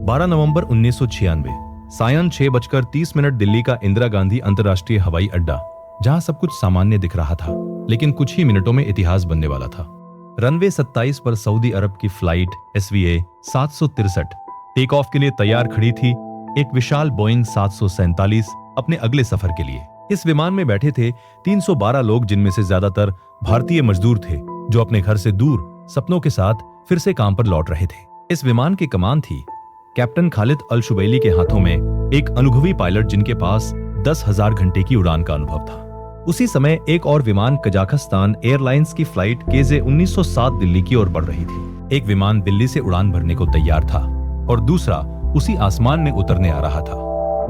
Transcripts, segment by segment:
12 नवंबर 1996 सायं 6:30 दिल्ली का इंदिरा गांधी अंतर्राष्ट्रीय हवाई अड्डा, जहां सब कुछ सामान्य दिख रहा था, लेकिन कुछ ही मिनटों में इतिहास बनने वाला था। रनवे 27 पर सऊदी अरब की फ्लाइट SVA 763 टेक ऑफ के लिए तैयार खड़ी थी। एक विशाल बोइंग 747 अपने अगले सफर के लिए। इस विमान में बैठे थे 312 लोग, जिनमें से ज्यादातर भारतीय मजदूर थे जो अपने घर से दूर सपनों के साथ फिर से काम पर लौट रहे थे। इस विमान की कमान थी कैप्टन खालिद अल शुबैली के हाथों में, एक अनुभवी पायलट जिनके पास 10,000 घंटे की उड़ान का अनुभव था। उसी समय एक और विमान कजाकिस्तान एयरलाइंस की फ्लाइट KZ 1907 दिल्ली की ओर बढ़ रही थी। एक विमान दिल्ली से उड़ान भरने को तैयार था और दूसरा उसी आसमान में उतरने आ रहा था।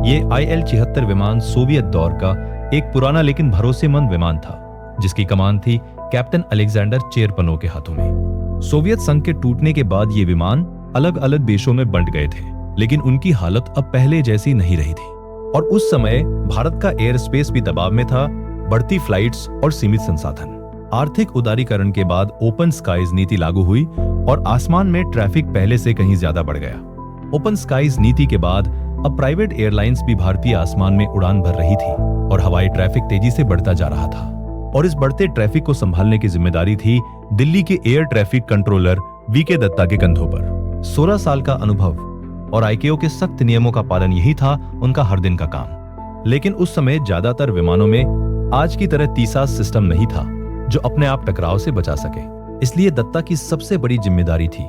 ये IL-76 विमान सोवियत दौर का एक पुराना लेकिन भरोसेमंद विमान था, जिसकी कमान थी कैप्टन अलेक्जेंडर चेरपनोव के हाथों में। सोवियत संघ के टूटने के बाद ये विमान अलग अलग देशों में बंट गए थे, लेकिन उनकी हालत अब पहले जैसी नहीं रही थी। और उस समय भारत का एयर स्पेस भी दबाव में था, बढ़ती फ्लाइट्स और सीमित संसाधन। आर्थिक उदारीकरण के बाद ओपन स्काईज नीति लागू हुई और आसमान में ट्रैफिक पहले से कहीं ज्यादा बढ़ गया। ओपन स्काईज नीति के बाद अब प्राइवेट एयरलाइंस भी भारतीय आसमान में उड़ान भर रही थी और हवाई ट्रैफिक तेजी से बढ़ता जा रहा था। और इस बढ़ते ट्रैफिक को संभालने की जिम्मेदारी थी दिल्ली के air traffic controller VK Datta के कंधों पर। 16 साल का अनुभव और ICAO के सख्त नियमों का पालन, यही था उनका हर दिन का काम। लेकिन उस समय ज्यादातर विमानों में आज की तरह TISAS सिस्टम नहीं था जो अपने आप टकराव से बचा सके। इसलिए दत्ता की सबसे बड़ी जिम्मेदारी थी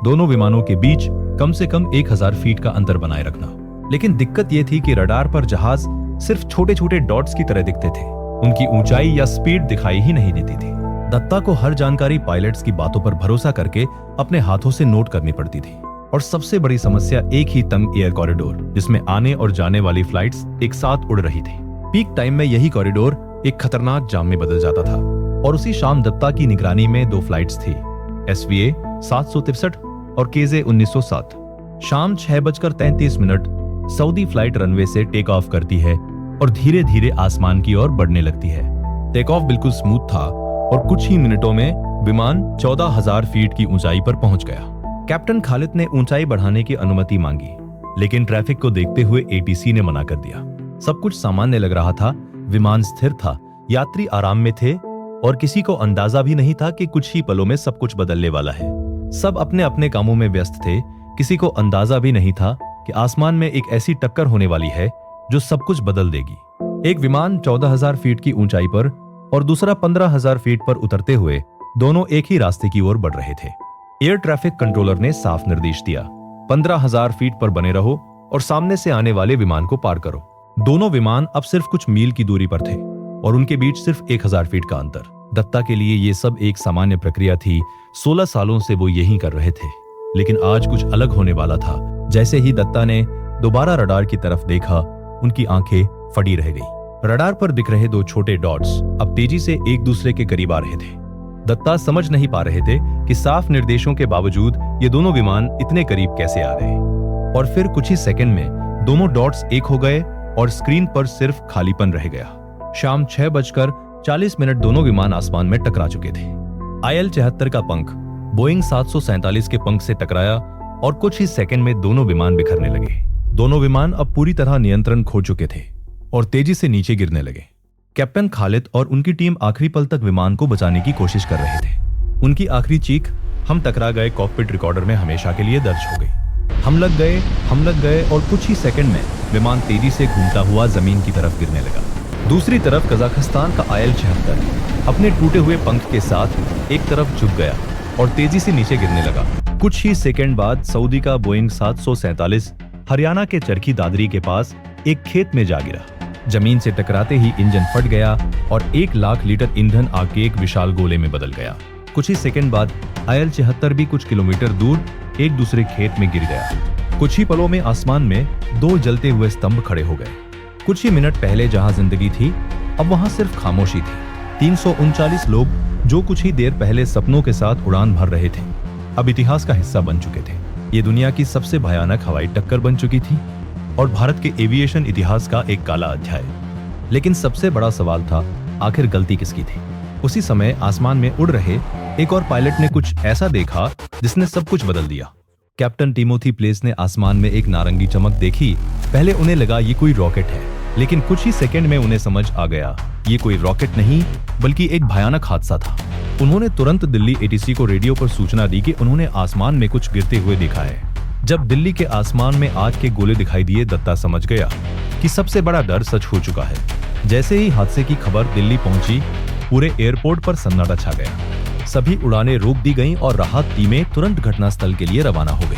दोनों विमानों के बीच कम से कम 1000 फीट का अंतर बनाए रखना। लेकिन दिक्कत यह थी कि रडार पर जहाज सिर्फ छोटे छोटे डॉट्स की तरह दिखते थे, उनकी ऊंचाई या स्पीड दिखाई ही नहीं देती थी। दत्ता को हर जानकारी पायलट्स की बातों पर भरोसा करके अपने हाथों से नोट करनी पड़ती थी। और सबसे बड़ी समस्या एक ही तंग एयर कॉरिडोर, जिसमें आने और जाने वाली फ्लाइट्स एक साथ उड़ रही थी। पीक टाइम में यही कॉरिडोर एक खतरनाक जाम में बदल जाता था। और उसी शाम दत्ता की निगरानी में 2 फ्लाइट्स थी, SVA 763 और KZ 1907। शाम 6:33 सऊदी फ्लाइट रनवे से टेक ऑफ करती है और धीरे धीरे आसमान की ओर बढ़ने लगती है। टेक ऑफ बिल्कुल स्मूथ था और कुछ ही मिनटों में विमान 14,000 फीट की ऊंचाई पर पहुंच गया। कैप्टन खालिद ने ऊंचाई बढ़ाने की अनुमति मांगी, लेकिन ट्रैफिक को देखते हुए ATC ने मना कर दिया। सब कुछ सामान्य लग रहा था, विमान स्थिर था, यात्री आराम में थे और किसी को अंदाजा भी नहीं था कि कुछ ही पलों में सब कुछ बदलने वाला है। सब अपने अपने कामों में व्यस्त थे। किसी को अंदाजा भी नहीं था कि आसमान में एक ऐसी टक्कर होने वाली है जो सब कुछ बदल देगी। एक विमान 14,000 फीट की ऊंचाई पर और दूसरा 15,000 फीट पर उतरते हुए दोनों एक ही रास्ते की ओर बढ़ रहे थे। एयर ट्रैफिक कंट्रोलर ने साफ निर्देश दिया, 15,000 फीट पर बने रहो और सामने से आने वाले विमान को पार करो। दोनों विमान अब सिर्फ कुछ मील की दूरी पर थे और उनके बीच सिर्फ 1000 फीट का अंतर। दत्ता के लिए ये सब एक सामान्य प्रक्रिया थी। 16 सालों से वो यही कर रहे थे, लेकिन आज कुछ अलग होने वाला था। जैसे ही दत्ता ने दोबारा रडार की तरफ देखा, उनकी आंखें फटी रह गई। रडार पर दिख रहे 2 छोटे डॉट्स अब तेजी से एक दूसरे के करीब आ रहे थे। दत्ता समझ नहीं पा रहे थे कि साफ निर्देशों के बावजूद ये दोनों विमान इतने करीब कैसे आ गए। और फिर कुछ ही सेकंड में दोनों डॉट्स एक हो गए और स्क्रीन पर सिर्फ खालीपन रह गया। शाम 6:40 दोनों विमान आसमान में टकरा चुके थे। IL-76 का पंख बोइंग 747 के पंख से टकराया और कुछ ही सेकंड में दोनों विमान बिखरने लगे। दोनों विमान अब पूरी तरह नियंत्रण खो चुके थे और तेजी से नीचे गिरने लगे। कैप्टन खालिद और उनकी टीम आखिरी पल तक विमान को बचाने की कोशिश कर रहे थे। उनकी आखिरी चीख हम टकरा गए कॉकपिट रिकॉर्डर में हमेशा के लिए दर्ज हो गई। हम लग गए और कुछ ही सेकंड में विमान तेजी से घूमता हुआ जमीन की तरफ गिरने लगा। दूसरी तरफ कजाकिस्तान का IL-76 अपने टूटे हुए पंख के साथ एक तरफ झुक गया और तेजी से नीचे गिरने लगा। कुछ ही सेकंड बाद सऊदी का बोइंग 747 हरियाणा के चरखी दादरी के पास एक खेत में जा गिरा। जमीन से टकराते ही इंजन फट गया और 1 लाख लीटर ईंधन आग के एक विशाल गोले में बदल गया। कुछ ही सेकंड बाद IL-76 भी कुछ किलोमीटर दूर एक दूसरे खेत में गिर गया। कुछ ही पलों में आसमान में 2 जलते हुए स्तंभ खड़े हो गए। कुछ ही मिनट पहले जहां जिंदगी थी, अब वहां सिर्फ खामोशी थी। 339 लोग जो कुछ ही देर पहले सपनों के साथ उड़ान भर रहे थे, अब इतिहास का हिस्सा बन चुके थे। ये दुनिया की सबसे भयानक हवाई टक्कर बन चुकी थी और भारत के एविएशन इतिहास का एक काला अध्याय। लेकिन सबसे बड़ा सवाल था, आखिर गलती किसकी थी? उसी समय आसमान में उड़ रहे एक और पायलट ने कुछ ऐसा देखा जिसने सब कुछ बदल दिया। कैप्टन टिमोथी प्लेस ने आसमान में एक नारंगी चमक देखी। पहले उन्हें लगा ये कोई रॉकेट है, लेकिन कुछ ही सेकंड में उन्हें समझ आ गया ये कोई रॉकेट नहीं बल्कि एक भयानक हादसा था। उन्होंने तुरंत दिल्ली एटीसी को रेडियो पर सूचना दी कि उन्होंने आसमान में कुछ गिरते हुए देखा है। जब दिल्ली के आसमान में आग के गोले दिखाई दिए, दत्ता समझ गया कि सबसे बड़ा डर सच हो चुका है। जैसे ही हादसे की खबर दिल्ली पहुंची, पूरे एयरपोर्ट पर सन्नाटा छा गया। सभी उड़ानें रोक दी गईं और राहत टीमें तुरंत घटनास्थल के लिए रवाना हो गई।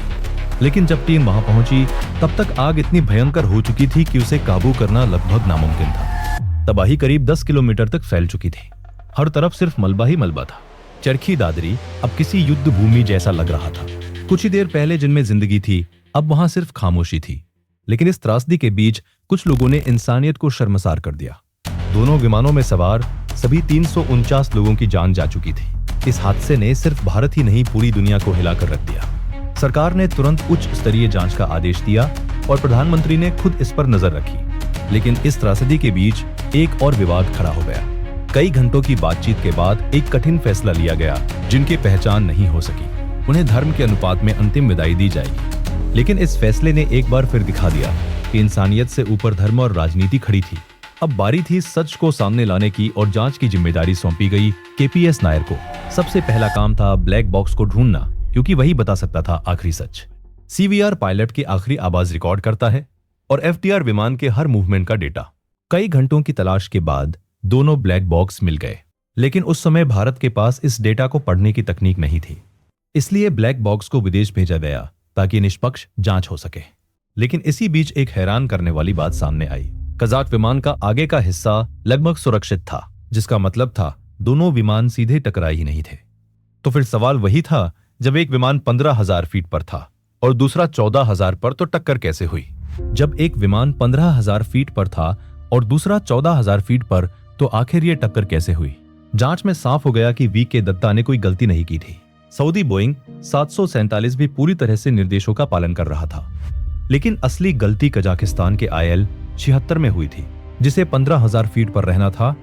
लेकिन जब टीम वहां पहुंची, तब तक आग इतनी भयंकर हो चुकी थी कि उसे काबू करना लगभग नामुमकिन था। तबाही करीब 10 किलोमीटर तक फैल चुकी थी। हर तरफ सिर्फ मलबा ही मलबा था। चरखी दादरी अब किसी युद्ध भूमि जैसा लग रहा था। कुछ ही देर पहले जिनमें जिंदगी थी, अब वहां सिर्फ खामोशी थी। लेकिन इस त्रासदी के बीच कुछ लोगों ने इंसानियत को शर्मसार कर दिया। दोनों विमानों में सवार सभी 349 लोगों की जान जा चुकी थी। इस हादसे ने सिर्फ भारत ही नहीं, पूरी दुनिया को हिलाकर रख दिया। सरकार ने तुरंत उच्च स्तरीय जांच का आदेश दिया और प्रधानमंत्री ने खुद इस पर नजर रखी। लेकिन इस त्रासदी के बीच एक और विवाद खड़ा हो गया। कई घंटों की बातचीत के बाद एक कठिन फैसला लिया गया। जिनकी पहचान नहीं हो सकी, उन्हें धर्म के अनुपात में अंतिम विदाई दी जाएगी। लेकिन इस फैसले ने एक बार फिर दिखा दिया कि इंसानियत से ऊपर धर्म और राजनीति खड़ी थी। अब बारी थी सच को सामने लाने की और जांच की जिम्मेदारी सौंपी गई केपीएस नायर को। सबसे पहला काम था ब्लैक बॉक्स को ढूंढना, क्योंकि वही बता सकता था आखिरी सच। सीवीआर पायलट की आखिरी आवाज रिकॉर्ड करता है और एफडीआर विमान के हर मूवमेंट का डेटा। कई घंटों की तलाश के बाद दोनों ब्लैक बॉक्स मिल गए, लेकिन उस समय भारत के पास इस डेटा को पढ़ने की तकनीक नहीं थी। इसलिए ब्लैक बॉक्स को विदेश भेजा गया ताकि निष्पक्ष जांच हो सके। लेकिन इसी बीच एक हैरान करने वाली बात सामने आई। कजाक विमान का आगे का हिस्सा लगभग सुरक्षित था, जिसका मतलब था दोनों विमान सीधे टकराए ही नहीं थे। तो फिर सवाल वही था, जब एक विमान 15,000 फीट पर था और दूसरा 14,000 पर, तो टक्कर कैसे हुई? जब एक विमान 15,000 फीट पर था और दूसरा 14,000 फीट पर, तो आखिर ये टक्कर कैसे हुई? जांच में साफ हो गया कि वी के दत्ता ने कोई गलती नहीं की थी। सऊदी बोइंग 747 भी पूरी तरह से निर्देशों का पालन कर रहा था। लेकिन असली गलती कजाकिस्तान के IL 76 में हुई थी, जिसे 15,000 फीट पर रहना था।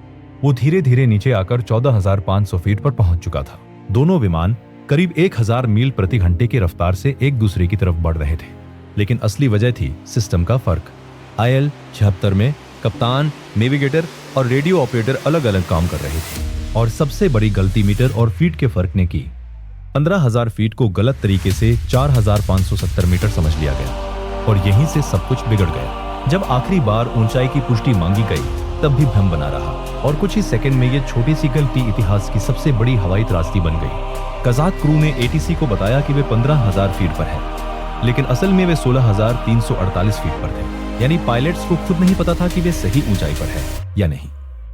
वो धीरे धीरे नीचे आकर 14,500 फीट पर पहुंच चुका था। दोनों विमान करीब 1,000 मील प्रति घंटे की रफ्तार से एक दूसरे की तरफ बढ़ रहे थे। लेकिन असली वजह थी सिस्टम का फर्क। IL 76 में कप्तान, नेविगेटर और रेडियो ऑपरेटर अलग अलग काम कर रहे थे, और सबसे बड़ी गलती मीटर और फीट के फर्क ने की। 15,000 फीट को गलत तरीके से 4,570 मीटर समझ लिया गया और यहीं से सब कुछ बिगड़ गया। जब आखिरी बार ऊंचाई की पुष्टि मांगी गई, तब भी भ्रम बना रहा और कुछ ही सेकंड में ये छोटी सी गलती इतिहास की सबसे बड़ी हवाई त्रासदी बन गई। कजाक क्रू ने एटीसी को बताया कि वे 15,000 फीट पर है, लेकिन असल में वे 16,348 फीट पर थे। यानी पायलट्स को खुद नहीं पता था कि वे सही ऊंचाई पर है या नहीं।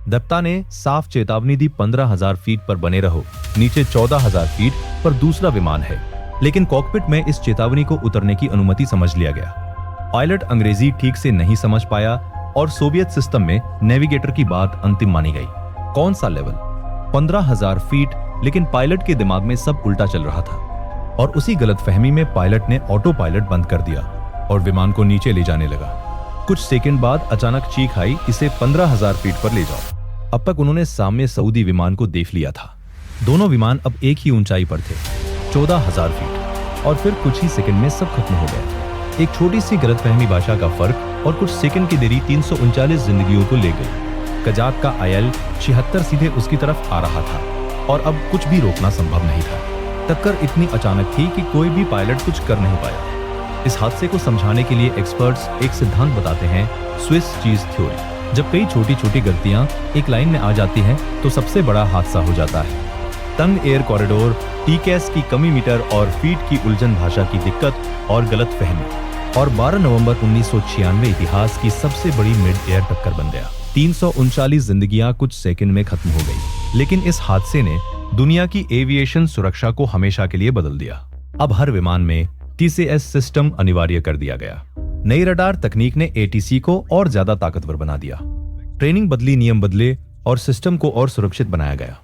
दत्ता ने साफ चेतावनी दी, 15,000 फीट पर बने रहो, नीचे 14,000 फीट पर दूसरा विमान है। लेकिन कॉकपिट में इस चेतावनी को उतरने की अनुमति समझ लिया गया। पायलट अंग्रेजी ठीक से नहीं समझ पाया और सोवियत सिस्टम में नेविगेटर की बात अंतिम मानी गई। कौन सा लेवल? 15,000 फीट, लेकिन पायलट के दिमाग में सब उल्टा चल रहा था और उसी गलतफहमी में पायलट ने ऑटो पायलट बंद कर दिया और विमान को नीचे ले जाने लगा। कुछ सेकंड बाद अचानक चीख आई, इसे 15,000 फीट पर ले जाओ। अब तक उन्होंने सामने सऊदी विमान को देख लिया था। दोनों विमान अब एक ही ऊंचाई पर थे, 14,000 फीट, और फिर कुछ ही सेकंड में सब खत्म हो गया। एक छोटी सी गलतफहमी, भाषा का फर्क और कुछ सेकंड की देरी 339 जिंदगियों को ले गई। कजाक का IL 76 सीधे उसकी तरफ आ रहा था और अब कुछ भी रोकना संभव नहीं था। टक्कर इतनी अचानक थी कि कोई भी पायलट कुछ कर नहीं पाया। इस हादसे को समझाने के लिए एक्सपर्ट्स एक सिद्धांत बताते हैं, स्विस चीज थ्योरी। जब कई छोटी छोटी गलतियां एक लाइन में आ जाती हैं, तो सबसे बड़ा हादसा हो जाता है। तंग एयर कॉरिडोर, टीकेएस की कमी मीटर और फीट की उलझन, भाषा की दिक्कत और गलत फहमी। और 12 नवंबर 1996 इतिहास की सबसे बड़ी मिड एयर टक्कर बन गया। 339 जिंदगियां कुछ सेकंड में खत्म हो गई। लेकिन इस हादसे ने दुनिया की एविएशन सुरक्षा को हमेशा के लिए बदल दिया। अब हर विमान में TCS सिस्टम अनिवार्य कर दिया गया। नई रडार तकनीक ने ATC को और ज्यादा ताकतवर बना दिया। ट्रेनिंग बदली, नियम बदले और सिस्टम को और सुरक्षित बनाया गया।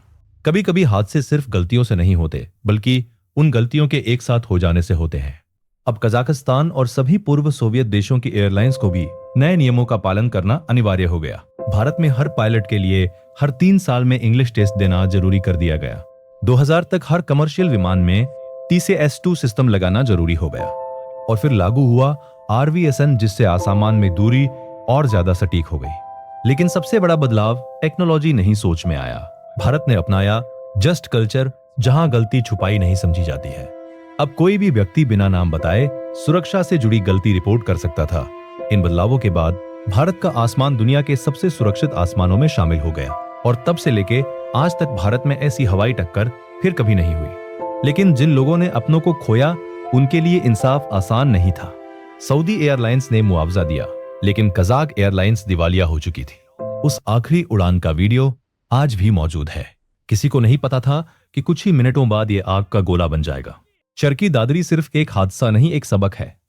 कभी कभी हादसे सिर्फ गलतियों से नहीं होते, बल्कि उन गलतियों के एक साथ हो जाने से होते हैं। अब कजाकिस्तान और सभी पूर्व सोवियत देशों की एयरलाइंस को भी नए नियमों का पालन करना अनिवार्य हो गया। भारत में हर पायलट के लिए हर 3 साल में इंग्लिश टेस्ट देना जरूरी कर दिया गया। 2000 तक हर कमर्शियल विमान में TCS2 सिस्टम लगाना जरूरी हो गया और फिर लागू हुआ RVSN, जिससे आसमान में दूरी और ज्यादा सटीक हो गई। लेकिन सबसे बड़ा बदलाव टेक्नोलॉजी नहीं, सोच में आया। भारत ने अपनाया जस्ट कल्चर, जहां गलती छुपाई नहीं समझी जाती है। अब कोई भी व्यक्ति बिना नाम बताए सुरक्षा से जुड़ी गलती रिपोर्ट कर सकता था। इन बदलावों के बाद भारत का आसमान दुनिया के सबसे सुरक्षित आसमानों में शामिल हो गया और तब से लेके आज तक भारत में ऐसी हवाई टक्कर फिर कभी नहीं हुई। लेकिन जिन लोगों ने अपनों को खोया, उनके लिए इंसाफ आसान नहीं था। सऊदी एयरलाइंस ने मुआवजा दिया, लेकिन कजाक एयरलाइंस दिवालिया हो चुकी थी। उस आखिरी उड़ान का वीडियो आज भी मौजूद है। किसी को नहीं पता था कि कुछ ही मिनटों बाद यह आग का गोला बन जाएगा। चरखी दादरी सिर्फ एक हादसा नहीं, एक सबक है।